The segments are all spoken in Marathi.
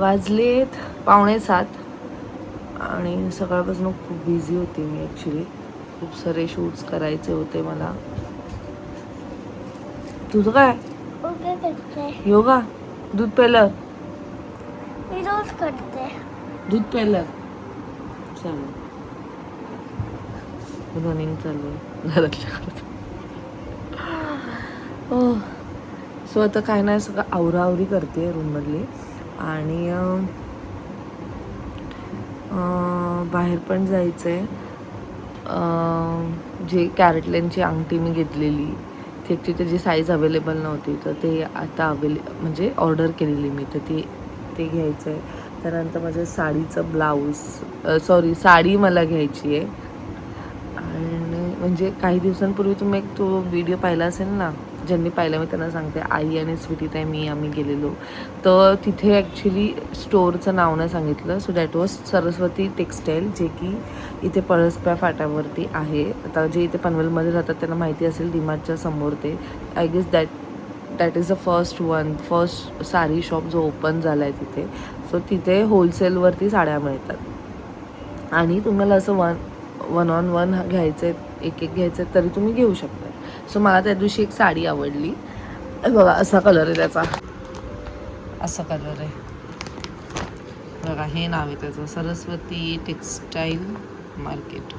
वाजलेत 6:45 आणि सकाळपासून खूप बिझी होती मी ॲक्च्युली. खूप सारे शूट्स करायचे होते मला. तुझं काय? योगा. दूध प्यायलं. मी रोज करते. दूध प्यायलं. चालू रनिंग चालू आहे घरातल्या घरात. सो आता काय नाही, सगळं आवरावरी करते रूममधली आणि बाहेर पण जायचं आहे. जे कॅरेटलेनची अंगठी मी घेतलेली ती ॲक्च्युली त्याची साईज अवेलेबल नव्हती, तर ते आता म्हणजे ऑर्डर केलेली मी, तर ते घ्यायचं आहे. त्यानंतर माझ्या साडीचं ब्लाऊज साडी मला घ्यायची आहे. आणि म्हणजे काही दिवसांपूर्वी तुम्ही एक तो व्हिडिओ पाहिला असेल ना, ज्यांनी पाहिलं मी त्यांना सांगते. आई आणि स्वीटीताई आम्ही गेलेलो, तर तिथे ॲक्च्युली स्टोअरचं नाव नाही सांगितलं. So that was Saraswati textile, जे की इथे पळसप्या फाट्यावरती आहे. आता जे इथे पनवेलमध्ये राहतात त्यांना माहिती असेल, डीमार्टच्या समोर ते. I guess that is the first sari shop जो ओपन झाला आहे तिथे. सो तिथे होलसेलवरती साड्या मिळतात आणि तुम्हाला असं वन ऑन वन घ्यायचं आहे, एक घ्यायचं आहे तरी तुम्ही घेऊ शकता. सो मला त्या दिवशी एक साडी आवडली. बघा असा कलर आहे त्याचा, असा कलर आहे बघा. हे नाव आहे त्याचं, Saraswati textile market.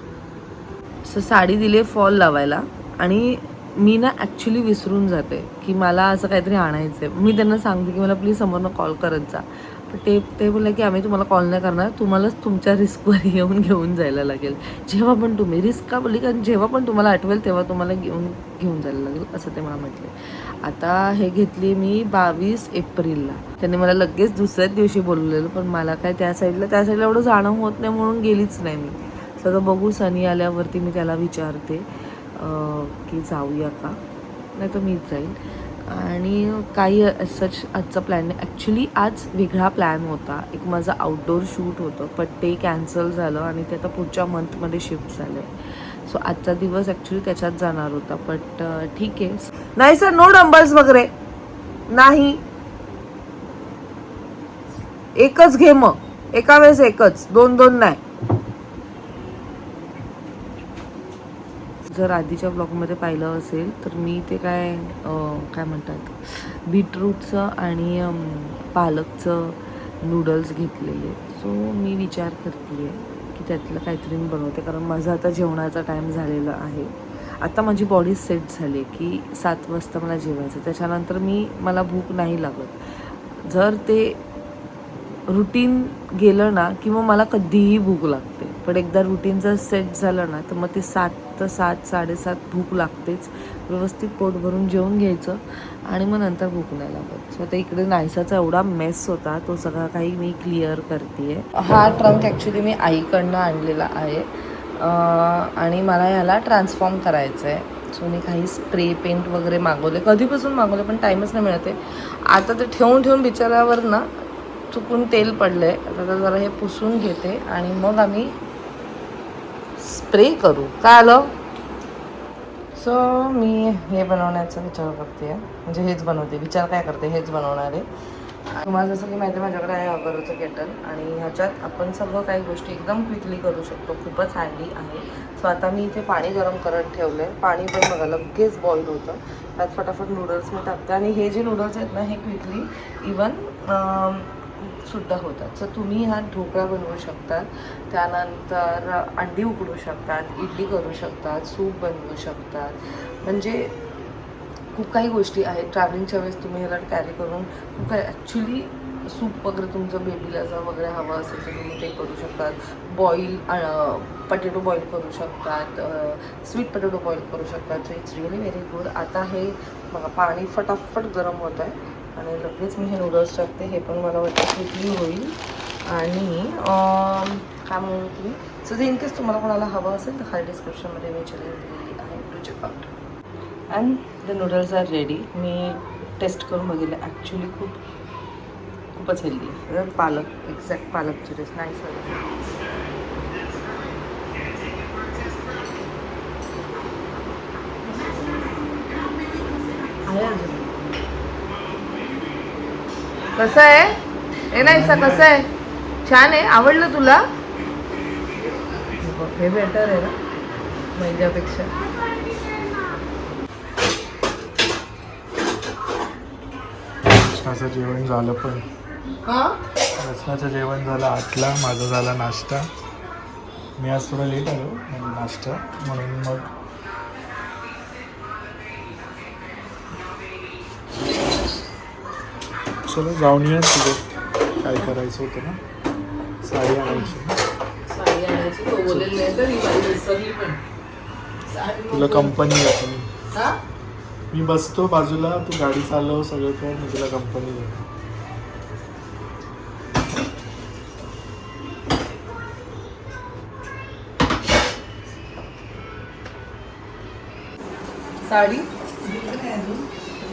So sari दिली फॉल लावायला आणि मी ना ॲक्च्युली विसरून जाते की मला असं काहीतरी आणायचं आहे. मी त्यांना सांगते की मला प्लीज समोरनं कॉल करत जा. पण ते बोलले की आम्ही तुम्हाला कॉल नाही करणार, तुम्हालाच तुमच्या रिस्कवर येऊन घेऊन जायला लागेल. जेव्हा पण तुम्ही रिस्क का बोलली, कारण जेव्हा पण तुम्हाला आठवेल तेव्हा तुम्हाला घेऊन जायला लागेल असं ते मला म्हटले. आता हे घेतली मी 22 एप्रिलला. त्यांनी मला लगेच दुसऱ्याच दिवशी बोलवलेलं, पण मला काय त्या साईडला एवढं जाणं होत नाही म्हणून गेलीच नाही मी. सगळं बघू, सनी आल्यावरती मी त्याला विचारते की जाऊया का, नाही तर मीच जाईल. आणि काही सच आजचा प्लॅन नाही. ॲक्च्युली आज वेगळा प्लॅन होता, एक माझं आउटडोअर शूट होतं, पण ते कॅन्सल झालं आणि ते आता पुढच्या मंथमध्ये शिफ्ट झालं आहे. सो आजचा दिवस ॲक्च्युली त्याच्यात जाणार होता, बट ठीक आहे. नाही सर, नो डंबल्स वगैरे नाही, एकच घे मग, एका वेळेस एकच, दोन नाही. जर आधीच्या ब्लॉगमध्ये पाहिलं असेल तर मी ते काय म्हणतात, बीटरूटचं आणि पालकचं नूडल्स घेतलेले. सो मी विचार करते की त्यातलं काहीतरी मी बनवते, कारण माझा आता जेवणाचा टाईम झालेला आहे. आता माझी बॉडी सेट झाली की 7 वाजता मला जेवायचं, त्याच्यानंतर मला भूक नाही लागत. जर ते रुटीन गेलं ना किंवा मला कधीही भूक लागते, पण एकदा रुटीन जर सेट झालं ना तर मग ते 7 तर 7, 7:30 भूक लागतेच. व्यवस्थित पोट भरून जेवून घ्यायचं आणि मग नंतर भूक नाही लागत. सो आता इकडे नायसाचा एवढा मेस होता, तो सगळा काही मी क्लिअर करते आहे. हा ट्रंक ॲक्च्युली मी आईकडनं आणलेला आहे आणि मला ह्याला ट्रान्सफॉर्म करायचं आहे. सो मी काही स्प्रे पेंट वगैरे मागवले, कधीपासून मागवले पण टाईमच नाही मिळते. आता ते ठेवून बिचारावर ना चुकून तेल पडलं आहे. आता जरा हे पुसून घेते आणि मग आम्ही स्प्रे करू. काय आलं? सो मी हे बनवण्याचा विचार करते, म्हणजे हेच बनवते. विचार काय करते, हेच बनवणार आहे. तुम्हाला जसं की माहिती आहे, माझ्याकडे आहे अगरचं केटल आणि ह्याच्यात आपण सगळं काही गोष्टी एकदम क्विकली करू शकतो. खूपच हँडी आहे. सो आता मी इथे पाणी गरम करत ठेवलं आहे. पाणी पण बघा लगेच बॉईल होतं. त्यात फटाफट नूडल्स मी टाकते आणि हे जे नूडल्स आहेत ना, हे क्विकली इवन सुद्धा होतात. सो तुम्ही हा ढोकळा बनवू शकतात, त्यानंतर अंडी उकडू शकतात, इडली करू शकतात, सूप बनवू शकतात. म्हणजे खूप काही गोष्टी आहेत. ट्रॅव्हलिंगच्या वेळेस तुम्ही ह्याला कॅरी करून खूप काही ॲक्च्युली सूप वगैरे तुमचं बेबीला जर वगैरे हवं असेल तर तुम्ही ते करू शकतात. पटेटो बॉईल करू शकतात, स्वीट पटेटो बॉईल करू शकतात. So it's really very good. आता हे बघा पाणी फटाफट गरम होत आहे आणि लगेच मी हे नूडल्स टाकते. हे पण मला वाटतं क्विकली होईल. आणि काय म्हणून तुम्ही सो इन केस तुम्हाला कोणाला हवं असेल तर खाली डिस्क्रिप्शनमध्ये मी लिंक दिलेली आहे, to checkout. And the noodles are ready. मी टेस्ट करून बघितलं, ॲक्च्युली खूपच हेल्दी आहे. पालक, एक्झॅक्ट पालकची टेस्ट नाही सर. आहे अजून कसं आहे? हे नाही कसं आहे, छान आहे, आवडलं तुला? हे बेटर आहे ना मैद्यापेक्षा. रचनाचं जेवण झालं पण. रचनाचं जेवण झालं 8ला, माझा झाला नाश्ता. मी आज थोडा लेट आलो म्हणजे नाश्ता म्हणून मग चलो जाऊन या तुझं काय करायचं होतं ना. साडी आणायची. साडी आणायची तो बोलेल नाही तर ही बाई विसरली पण. तुला कंपनी देतो मी. हा? मी बसतो बाजूला, तू गाडी चालव, सगळं कर, मी तुला कंपनी देतो. साडी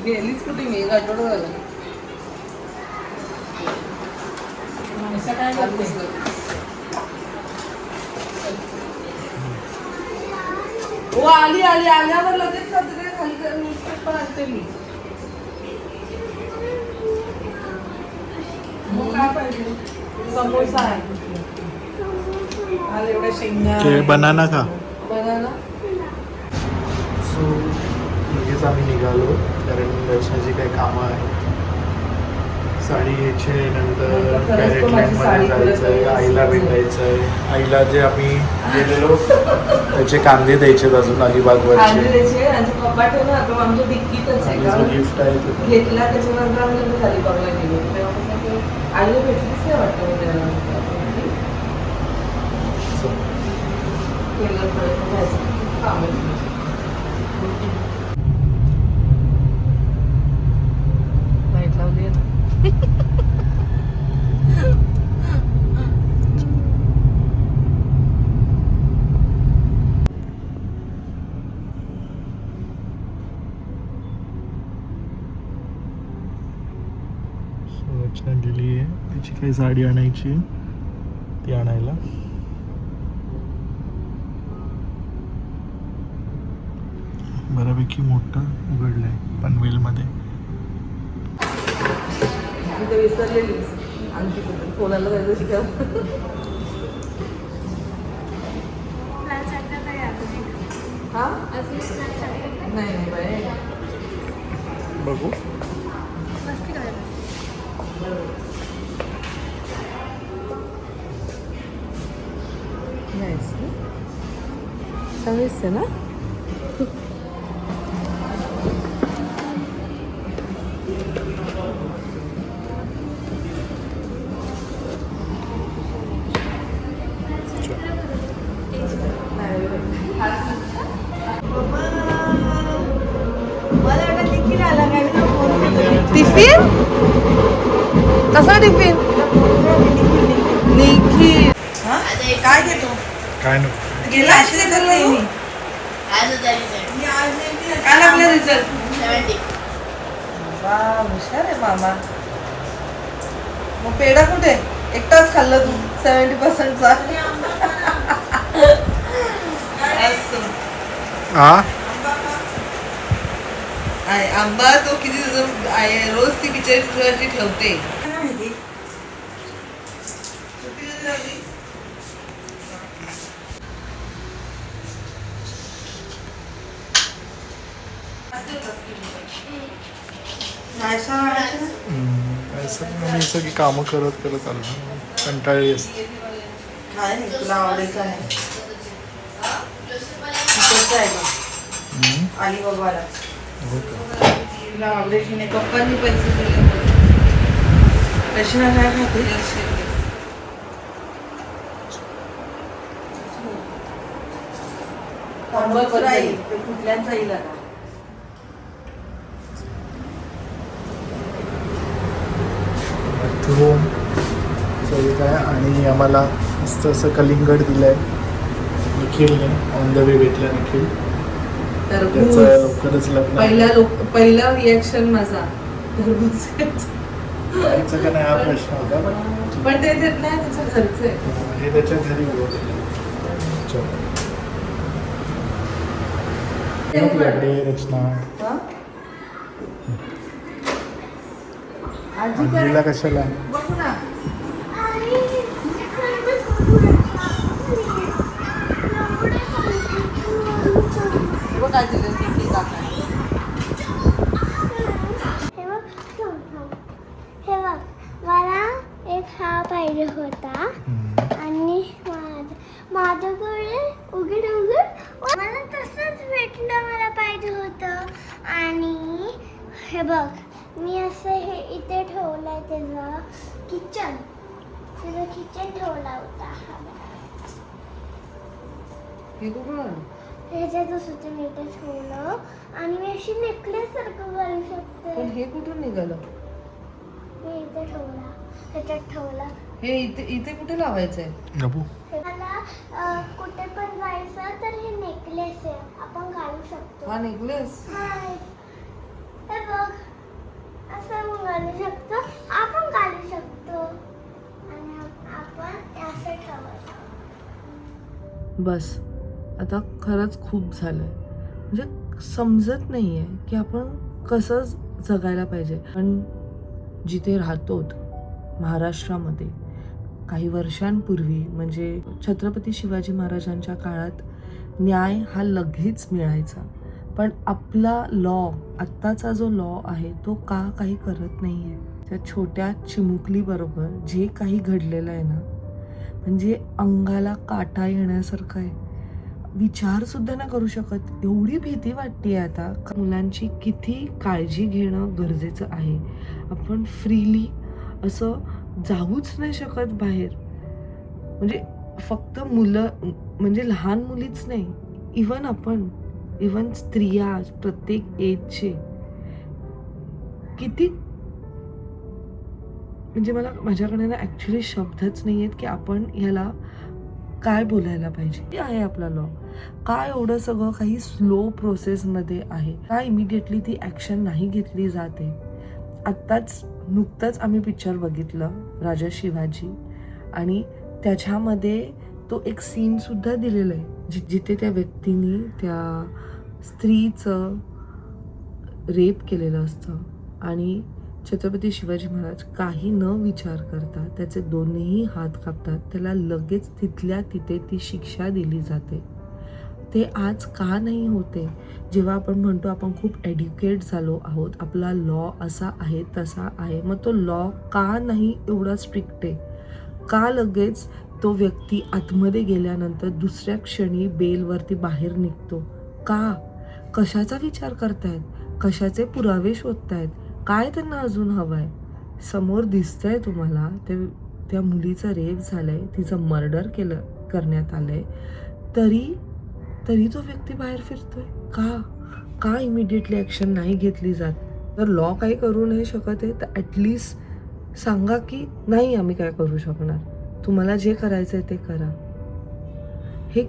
गेलीच कुठे, मी एक आठवडा झाला. हो आली आली, आल्यावर लगेच खाली न्यूजपेपर आणते मी. मग काय पाहिजे? समोसा आहे, आले एवढ्या शेंगा, बनाना का? बनाना. सो लगेच आम्ही निघालो कारण दर्शनाची काही कामं आहेत. साडी घ्यायची आहे, नंतर कॅरेट लँडमध्ये जायचं आहे, आईला भेटायचं आहे. आईला जे आम्ही गेलेलो त्याचे कांदे द्यायचे अजून अलिबागवरचे. कपाट आहे ना, तो आमच्या डिक्कीतच आहे. आणि जो गिफ्ट आहे तो घेतला त्याच्यानंतर आम्ही खाली बघायला गेलो. तेव्हापासून ते आईला भेटलीच नाही वाटतं मी त्याला. काम आहे. लाईट लावली आहे ना. रचना गेली आहे, तिची काही साडी आणायची, ती आणायला. बऱ्यापैकी मोठं उघडलंय पनवेलमध्ये. मी तर विसरलेलीच आणखी कोणाला जायचं शिकावं. हा नाही नाही बाय, बघू. नाईस चांगलीच आहे ना. टिफिन कसा टिफिन निखिल काय घेतो काय नको. गेला काल आपला रिझल्ट. हुशार आहे मामा. मग पेढा कुठे एकटाच खाल्लं तू 70%चा. हा आंबा तो किती रोज ती बिचारी तुझ्यासाठी ठेवते. मी सगळी कामं करत करत आलो, कंटाळली असते. तुला आवडायचं आहे अलिबागवाला. हो का? तुला आवडायची नाही, पप्पांनी पैसे दिले. रचना काय खाते? कुठल्यांचा येईल आता. मशरूम सगळं काय. आणि आम्हाला मस्त असं कलिंगड दिलंय निखिलने. ऑन द वे भेटला निखिल. त्याचं लवकरच लग्न. पहिला रिॲक्शन माझा का नाही हा प्रश्न होता, पण ते देत नाही, त्याच्या घरचं आहे. हे त्याच्या घरी तुझ्याकडे रचना. आजीला कशाला बघू ना. आणि खरंच खूप बघ आजीला किती काका. हे बघ, हे बघ, मला एक हा पाहिजे होता आणि माझ्याकडे उघड मला तसंच भेटलं, मला पाहिजे होतं. आणि हे बघ, मी असं हे इथे ठेवलंय, त्याचं किचन ठेवला होता. हे बघ. ह्याच्यात सुद्धा मी इथे ठेवलं आणि मी अशी नेकलेस सारखं करू पण शकते. हे कुठून निघालं? मी इथे ठेवला, ह्याच्यात ठेवला. हे इथे कुठे लावायचंय? गबू मला कुठे पण जायचं तर हे नेकलेस आहे, आपण घालू शकतो. हा नेकलेस. हाय, हे बघ, असं आपण घालू शकतो, आपण घालू शकतो आणि आपण असं ठेवायचं. बस आता खरंच खूप झालंय. म्हणजे समजत नाहीये की आपण कसं जगायला पाहिजे. पण जिथे राहतो महाराष्ट्रामध्ये काही वर्षांपूर्वी म्हणजे छत्रपती शिवाजी महाराजांच्या काळात न्याय हा लगेच मिळायचा. पण आपला लॉ, आत्ताचा जो लॉ आहे तो का काही करत नाही आहे. त्या छोट्या चिमुकलीबरोबर जे काही घडलेलं आहे ना, म्हणजे अंगाला काटा येण्यासारखं आहे. विचारसुद्धा नाही करू शकत. एवढी भीती वाटते आता. मुलांची किती काळजी घेणं गरजेचं आहे. आपण फ्रीली असं जाऊच नाही शकत बाहेर. म्हणजे फक्त मुलं म्हणजे लहान मुलीच नाही, इवन स्त्रिया प्रत्येक एजचे किती, म्हणजे माझ्याकडे ना ॲक्च्युली शब्दच नाही आहेत की आपण ह्याला काय बोलायला पाहिजे. हे आहे आपला लॉ. काय एवढं सगळं काही स्लो प्रोसेसमध्ये आहे, का इमिडिएटली ती ॲक्शन नाही घेतली जाते. नुकतंच आम्ही पिक्चर बघितलं राजा शिवाजी आणि त्याच्यामध्ये तो एक सीनसुद्धा दिलेला आहे जिथे त्या व्यक्तीने त्या स्त्रीचं रेप केलेलं असतं आणि छत्रपती शिवाजी महाराज काही न विचार करता त्याचे दोन्ही हात कापतात. त्याला लगेच तिथल्या तिथे ती शिक्षा दिली जाते. ते आज का नाही होते? जेव्हा आपण म्हणतो आपण खूप एड्युकेट झालो आहोत, आपला लॉ असा आहे तसा आहे, मग तो लॉ का नाही एवढा स्ट्रिक्ट आहे? का लगेच तो व्यक्ती आतमध्ये गेल्यानंतर दुसऱ्या क्षणी बेलवरती बाहेर निघतो? का? कशाचा विचार करतायत? कशाचे पुरावे शोधतायत? काय त्यांना अजून हवं आहे? समोर दिसतंय तुम्हाला त्या मुलीचं रेप झालंय, तिचं मर्डर करण्यात आलंय, तरी तो व्यक्ती बाहेर फिरतोय. का इमिडिएटली ॲक्शन नाही घेतली जात? जर लॉ काही करू नाही शकत आहे तर ॲटलिस्ट सांगा की नाही आम्ही काय करू शकणार, तुम्हाला जे करायचं आहे ते करा. हे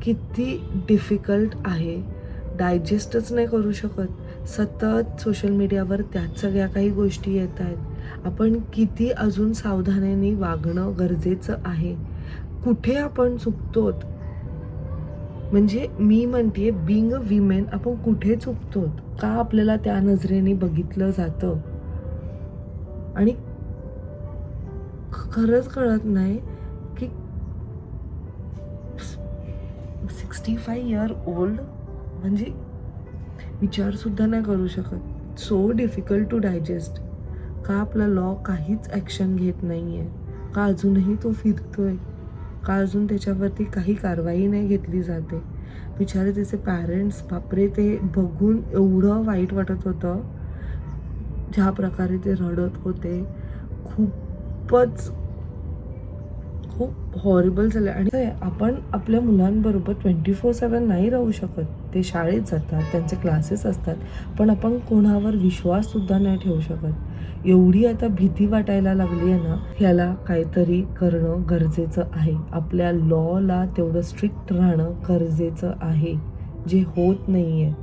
किती डिफिकल्ट आहे. डायजेस्टच नाही करू शकत. सतत सोशल मीडियावर त्याच सगळ्या काही गोष्टी येत आहेत. आपण किती अजून सावधानाने वागणं गरजेचं आहे. कुठे आपण चुकतोत, म्हणजे मी म्हणते बिंग अ विमेन आपण कुठे चुकतो? का आपल्याला त्या नजरेने बघितलं जातं? आणि खरंच कळत नाही की 65 इयर ओल्ड म्हणजे विचारसुद्धा नाही करू शकत. So difficult to digest. का आपला लॉ काहीच ॲक्शन घेत नाही आहे? का अजूनही तो फिरतोय? का अजून त्याच्यावरती काही कारवाई नाही घेतली जाते? बिचारे त्याचे पॅरेंट्स, बापरे, ते बघून एवढं वाईट वाटत होतं. ज्या प्रकारे ते रडत होते खूप हॉरिबल झालं. आणि आपण आपल्या मुलांबरोबर 24/7 नाही राहू शकत. ते शाळेत जातात, त्यांचे क्लासेस असतात, पण आपण कोणावर विश्वाससुद्धा नाही ठेवू शकत. एवढी आता भीती वाटायला लागली आहे ना, ह्याला काहीतरी करणं गरजेचं आहे. आपल्या लॉला तेवढं स्ट्रिक्ट राहणं गरजेचं आहे, जे होत नाही आहे.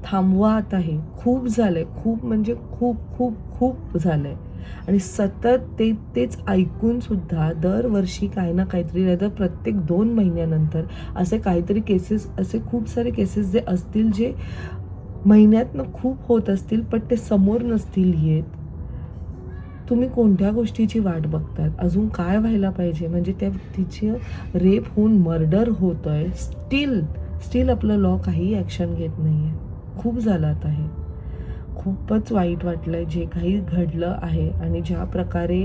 थांबवा आता. हे खूप झालं आहे, खूप म्हणजे खूप झालं आहे. आणि सतत तेच ऐकूनसुद्धा दरवर्षी काही ना काहीतरी, नाही तर प्रत्येक 2 महिन्यानंतर असे काहीतरी केसेस, असे खूप सारे केसेस जे असतील, जे महिन्यातनं खूप होत असतील पण ते समोर नसतील येत. तुम्ही कोणत्या गोष्टीची वाट बघताय, अजून काय व्हायला पाहिजे, म्हणजे त्या व्यक्तीची रेप होऊन मर्डर होतं आहे, स्टील आपलं लॉ काही ॲक्शन घेत नाही आहे. खूप झालं आता हे, खूपच वाईट वाटलं आहे जे काही घडलं आहे. आणि ज्या प्रकारे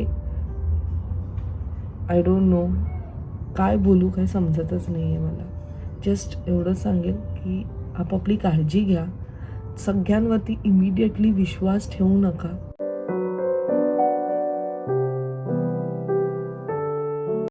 आय डोंट नो काय बोलू, काय समजतच नाही आहे मला. जस्ट एवढं सांगेल की आपापली काळजी घ्या, सगळ्यांवरती इमिडिएटली विश्वास ठेवू नका.